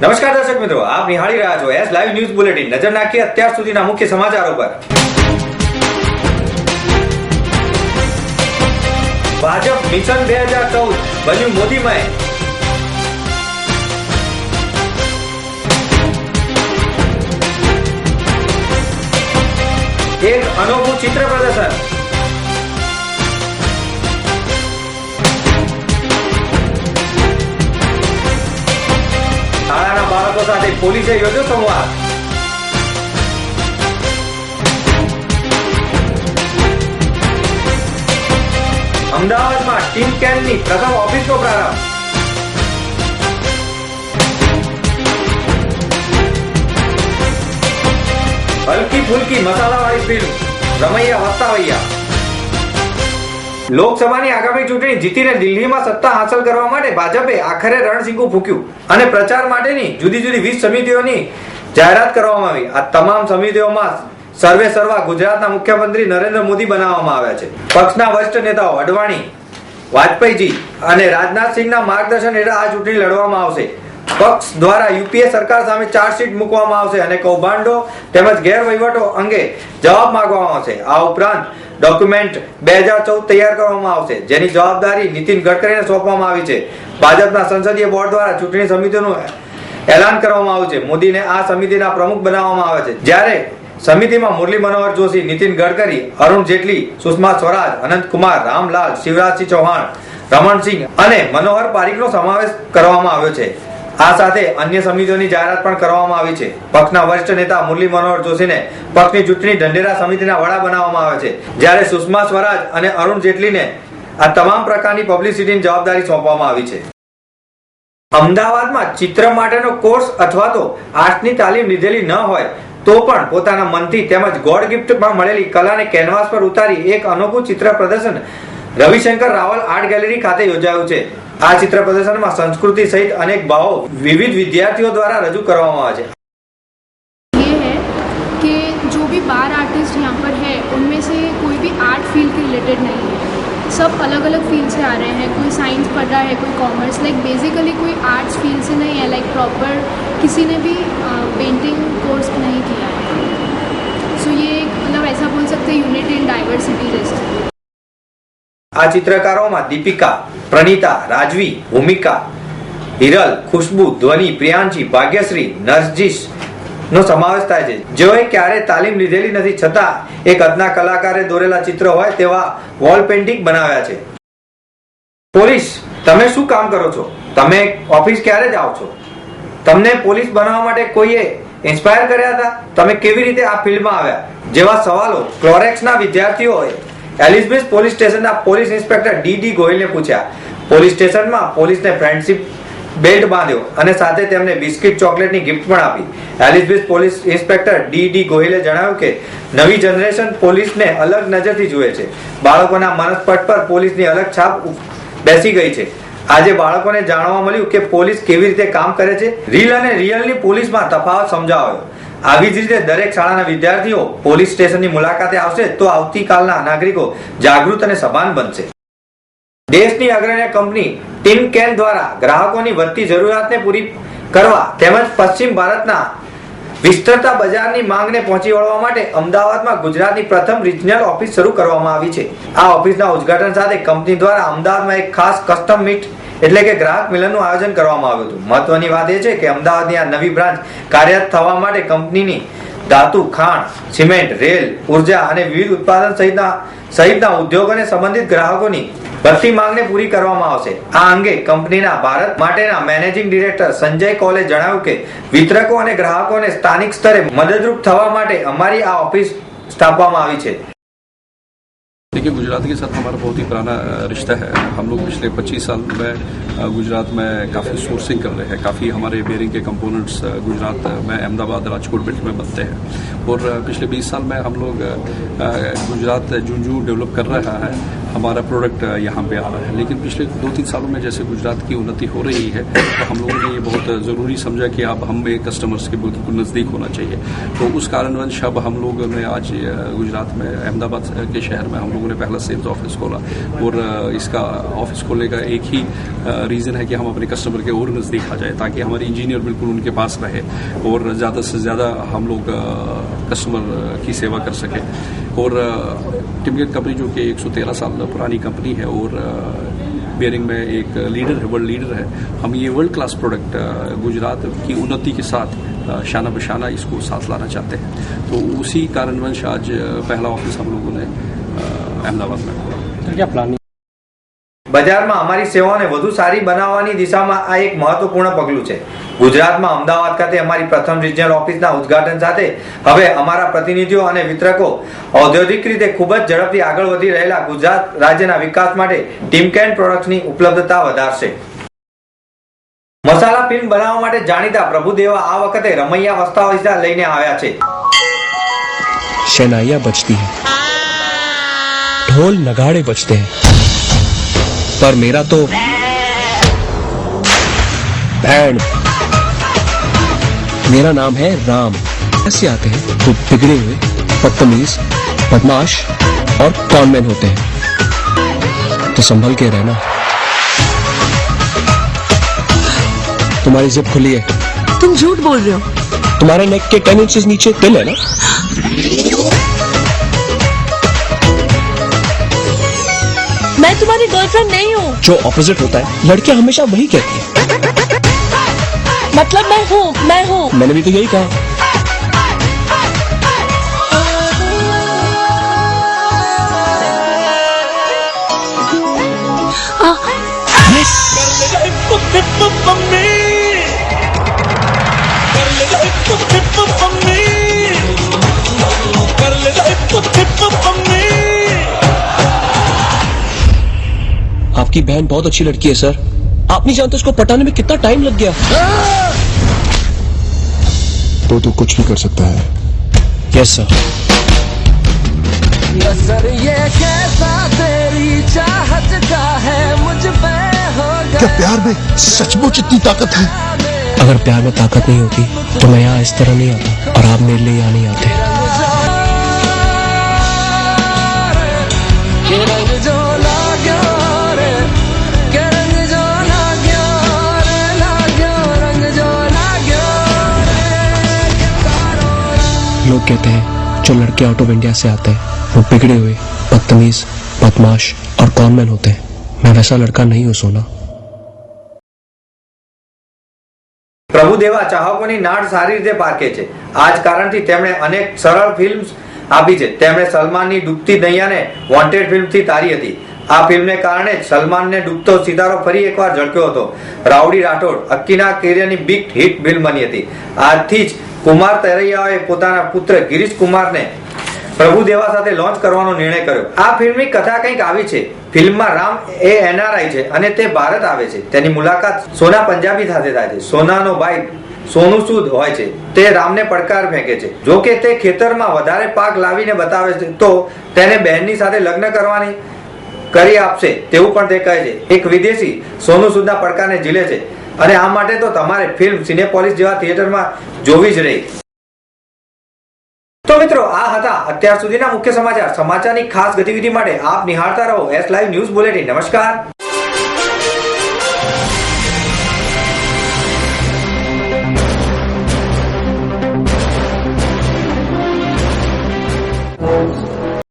નમસ્કાર દર્શક મિત્રો, આપ નિહાળી રહ્યા છો એસ લાઈવ ન્યૂઝ બુલેટિન। નજર નાખીએ અત્યાર સુધીના મુખ્ય સમાચારો પર। ભાજપ મિશન 2014 બન્યું મોદીમય। એક અનોખું ચિત્ર પ્રદર્શન। શાળાના બાળકો સાથે પોલીસે યોજ્યો સંવાદ। અમદાવાદમાં ટીમ કેનની પ્રથમ ઓફિસનો પ્રારંભ। હલકી ફુલકી મસાલાવાળી ફિલ્મ રમૈયા વસ્તાવૈયા। લોકસભાની આગામી ચૂંટણી જીતીને દિલ્હીમાં સત્તા હાંસલ કરવા માટે ભાજપે આખરે રણશીંગું ફૂંક્યું અને પ્રચાર માટેની જુદી જુદી 20 સમિતિઓની જાહેરાત કરવામાં આવી। આ તમામ સમિતિઓમાં સર્વે સર્વા ગુજરાતના મુખ્યમંત્રી નરેન્દ્ર મોદી બનાવવામાં આવ્યા છે। પક્ષના વરિષ્ઠ નેતાઓ અડવાણી, વાજપેયીજી અને રાજનાથસિંહના માર્ગદર્શન હેઠળ આ ચૂંટણી લડવામાં આવશે। પક્ષ દ્વારા યુપીએ સરકાર સામે ચાર્જશીટ મૂકવામાં આવશે અને કૌભાંડો તેમજ ગેરવહીવટો અંગે જવાબ માંગવામાં આવશે। આ ઉપરાંત ડોક્યુમેન્ટ 2014 તૈયાર કરવામાં આવશે, જેની જવાબદારી નીતિન ગડકરીને સોંપવામાં આવી છે। ભાજપના સંસદીય બોર્ડ દ્વારા ચૂંટણી સમિતિનું એલાન કરવામાં આવ્યું છે। મોદીને આ સમિતિના પ્રમુખ બનાવવામાં આવે છે, જ્યારે સમિતિમાં મુરલી મનોહર જોશી, નીતિન ગડકરી, અરુણ જેટલી, સુષ્મા સ્વરાજ, અનંત કુમાર, રામલાલ, શિવરાજસિંહ ચૌહાણ, રમણસિંહ અને મનોહર પારીકનો સમાવેશ કરવામાં આવ્યો છે। આ સાથે અન્ય સમિતિઓની જાહેરાત પણ કરવામાં આવી છે। પક્ષના વરિષ્ઠ નેતા મુરલી મનોહર જોશીને પક્ષની ચૂંટણી ઢંઢેરા સમિતિના વડા બનાવવામાં આવે છે, જ્યારે સુષ્મા સ્વરાજ અને અરુણ જેટલીને આ તમામ પ્રકારની પબ્લિસિટીની જવાબદારી સોંપવામાં આવી છે। અમદાવાદમાં ચિત્ર માટેનો કોર્સ અથવા તો આર્ટ્સની તાલીમ લીધેલી ન હોય તો પણ પોતાના મનથી તેમજ ગોડ ગિફ્ટમાં મળેલી કલાને કેનવાસ પર ઉતારી એક અનોખું ચિત્ર પ્રદર્શન રવિશંકર રાવલ આર્ટ ગેલેરી ખાતે યોજાયું છે। આ ચિત્ર પ્રદર્શનમાં સંસ્કૃતિ સહિત અનેક ભાવો વિવિધ વિદ્યાર્થીઓ દ્વારા રજૂ કરવામાં આવે છે। ये है कि जो भी 12 आर्टिस्ट यहाँ पर है उनमें से कोई भी आर्ट फील्ड के रिलेटेड नहीं है, सब अलग अलग फील्ड से आ रहे हैं। कोई साइंस पढ़ रहा है, कोई कॉमर्स, लाइक बेसिकली कोई आर्ट्स फील्ड से नहीं है, लाइक प्रॉपर किसी ने भी पेंटिंग कोर्स नहीं किया है। सो ये एक मतलब ऐसा बोल सकते हैं यूनिटी इन डाइवर्सिटी लिस्ट। આ ચિત્રકારોમાં દીપિકા, પ્રણીતા, રાજવી, ભૂમિકા, હિરલ, ખુશ્બુ, ધ્વની, પ્રિયાંશી, ભાગ્યશ્રી, નરજીશ નો સમાવેશ થાય છે, જેઓએ ક્યારે તાલીમ લીધેલી નથી છતાં એક અદના કલાકારે દોરેલા ચિત્ર હોય તેવા વોલ પેઇન્ટિંગ બનાવ્યા છે। પોલીસ, તમે શું કામ કરો છો? તમે ઓફિસ ક્યારે જાઓ છો? તમને પોલીસ બનવા માટે કોઈએ ઇન્સ્પાયર કર્યા હતા? તમે કેવી રીતે આ ફિલ્ડમાં આવ્યા? જેવા સવાલો ક્લોરેક્સના વિદ્યાર્થીઓએ એલિઝબેથ પોલીસ સ્ટેશનના પોલીસ ઇન્સ્પેક્ટર ડી ગોહિલને પૂછ્યા। પોલીસ સ્ટેશનમાં પોલીસને ફ્રેન્ડશિપ બેલ્ટ બાંધ્યો અને સાથે તેમને બિસ્કિટ ચોકલેટની ગિફ્ટ પણ આપી। એલિઝબેથ પોલીસ ઇન્સ્પેક્ટર ડી ગોહિલે જણાવ્યું કે નવી જનરેશન પોલીસને અલગ નજરથી જુએ છે। બાળકોના મનસ્પટ પર પોલીસની અલગ છાપ બેસી ગઈ છે। આજે બાળકોને જાણવા મળ્યું કે પોલીસ કેવી રીતે કામ કરે છે। રીલ અને રિયલની પોલીસમાં તફાવત સમજાવ્યો। આવી જ રીતે દરેક શાળાના વિદ્યાર્થીઓ પોલીસ સ્ટેશનની મુલાકાતે આવશે તો આવતીકાલના નાગરિકો જાગૃત અને સભાન બનશે। દેશની અગ્રણી કંપની ટીમ કેન દ્વારા ગ્રાહકોની વધતી જરૂરિયાતને પૂરી કરવા તેમજ પશ્ચિમ ભારતના વિસ્તરતા બજારની માંગને પહોંચી વળવા માટે અમદાવાદમાં ગુજરાતની પ્રથમ રિજનલ ઓફિસ શરૂ કરવામાં આવી છે। આ ઓફિસના ઉદ્ઘાટન સાથે કંપની દ્વારા અમદાવાદમાં એક ખાસ કસ્ટમ મીટ એટલે કે ગ્રાહક મિલનનું આયોજન કરવામાં આવ્યું હતું। મહત્વની વાત એ છે કે અમદાવાદની આ નવી બ્રાન્ચ કાર્યરત થવા માટે કંપનીની ધાતુ, ખાણ, સિમેન્ટ, રેલ, ઉર્જા અને વિવિધ ઉત્પાદન સહિતના ઉદ્યોગોને સંબંધિત ગ્રાહકોની વધતી માંગને પૂરી કરવામાં આવશે। આ અંગે કંપનીના ભારત માટેના મેનેજિંગ ડિરેક્ટર સંજય કૌલે જણાવ્યું કે વિતરકો અને ગ્રાહકોને સ્થાનિક સ્તરે મદદરૂપ થવા માટે અમારી આ ઓફિસ સ્થાપવામાં આવી છે। देखिए, गुजरात के साथ हमारा बहुत ही पुराना रिश्ता है। हम लोग पिछले 25 साल में गुजरात में काफ़ी सोर्सिंग कर रहे हैं। काफ़ी हमारे बेयरिंग के कंपोनेंट्स गुजरात में अहमदाबाद, राजकोट बेल्ट में बनते हैं और पिछले 20 साल में हम लोग गुजरात जूं डेवलप कर रहा है, हमारा प्रोडक्ट यहाँ पे आ रहा है। लेकिन पिछले 2-3 सालों में जैसे गुजरात की उन्नति हो रही है तो हम लोगों ने ये बहुत ज़रूरी समझा कि अब हमें कस्टमर्स के बिल्कुल नज़दीक होना चाहिए। तो उस कारणवश अब हम लोगों ने आज गुजरात में अहमदाबाद के शहर में हम लोगों ने पहला सेल्स ऑफिस खोला और इसका ऑफिस खोलने का एक ही रीज़न है कि हम अपने कस्टमर के और नज़दीक आ जाए, ताकि हमारे इंजीनियर बिल्कुल उनके पास रहे और ज़्यादा से ज़्यादा हम लोग कस्टमर की सेवा कर सकें। और टिमकेन कंपनी जो कि 113 साल पुरानी कंपनी है और बेयरिंग में एक लीडर है, वर्ल्ड लीडर है, हम ये वर्ल्ड क्लास प्रोडक्ट गुजरात की उन्नति के साथ शाना बशाना इसको साथ लाना चाहते हैं। तो उसी कारणवश आज पहला ऑफिस हम लोगों ने अहमदाबाद में खोला। क्या प्लान? બજારમાં અમારી સેવાઓને વધુ સારી બનાવવાની દિશામાં આ એક મહત્વપૂર્ણ પગલું છે। ગુજરાતમાં અમદાવાદ ખાતે અમારી પ્રથમ રિજનલ ઓફિસના ઉદ્ઘાટન સાથે હવે અમારા પ્રતિનિધિઓ અને વિતરકો ઔદ્યોગિક રીતે ખૂબ જ ઝડપથી આગળ વધી રહેલા ગુજરાત રાજ્યના વિકાસ માટે ટિમકેન પ્રોડક્ટ્સની ઉપલબ્ધતા વધારશે। મસાલા ફિલ્મ બનાવવા માટે જાણીતા પ્રભુદેવા આ વખતે રમૈયા વસ્તાવૈસા લઈને આવ્યા છે। शहनाइयां बजती है, ढोल नगाड़े बजते हैं, पर मेरा तो बैंड। मेरा नाम है राम। ऐसे आते हैं तो बिगड़े हुए, बदतमीज, बदमाश और कॉनमैन होते हैं, तो संभल के रहना। तुम्हारी जिप खुली है। तुम झूठ बोल रहे हो। तुम्हारे नेक के 10 इंचेस नीचे दिल है ना? मैं तुम्हारी गर्लफ्रेंड नहीं हूँ। जो ऑपोजिट होता है लड़कियां हमेशा वही कहती है। मतलब मैं हूँ। मैंने भी तो यही कहा। आपकी बहन बहुत अच्छी लड़की है सर। आप नहीं जानते उसको पटाने में कितना टाइम लग गया। तो तू कुछ भी कर सकता है। Yes sir. असर ये कैसा तेरी चाहत का है मुझ पे हो गया। क्या प्यार में सचमुच इतनी ताकत है? अगर प्यार में ताकत नहीं होती तो मैं यहाँ इस तरह नहीं आता और आप मेरे लिए यहाँ नहीं आते। रंग जो लाग्यो रे, के रंग जो लाग्यो रे, लाग्यो रंग जो लाग्यो रे। लोग कहते हैं जो लड़के आउट ऑफ इंडिया से आते हैं वो बिगड़े हुए, बदतमीज, बदमाश और कॉनमैन होते हैं। मैं वैसा लड़का नहीं हूँ सोना। પ્રભુદેવા ચાહકોની નાડ સારી રીતે પારખે છે। આ જ કારણથી તેમણે અનેક સરળ ફિલ્મ્સ આપી છે। તેમણે સલમાનની ડૂબતી દૈયાને વોન્ટેડ ફિલ્મથી તારી હતી। આ ફિલ્મને કારણે જ સલમાનને ડૂબતો સિતારો ફરી એકવાર ઝળક્યો હતો। Rowdy Rathod અક્કીના કેરિયરની big hit film બની હતી। આજથી જ કુમાર તરૈયાએ પોતાના પુત્ર ગિરીશ કુમારને પ્રભુદેવા સાથે લોન્ચ કરવાનો નિર્ણય કર્યો। આ ફિલ્મની કથા કંઈક આવી છે। ફિલ્મમાં રામ એ NRI છે અને તે ભારત આવે છે। તેની મુલાકાત સોના પંજાબી સાથે થાય છે। સોનાનો ભાઈ સોનુ સૂદ હોય છે, તે રામને પડકાર ફેંકે છે। જો કે તે ખેતરમાં વધારે પાક લાવીને બતાવે છે તો તેને બહેનની સાથે લગ્ન કરવાની કરી આપશે તેવું પણ તે કહે છે। એક વિદેશી સોનુ સૂદના પડકારને ઝીલે છે અને આ માટે તો તમારે ફિલ્મ સિનેપોલિસ જેવા થિયેટરમાં જોવી જ રહી। તો મિત્રો આ હતા અત્યાર સુધીના મુખ્ય સમાચાર। સમાચારની ખાસ ગતિવિધિ માટે આપ નિહાળતા રહો S Live ન્યૂઝ બુલેટિન। નમસ્કાર।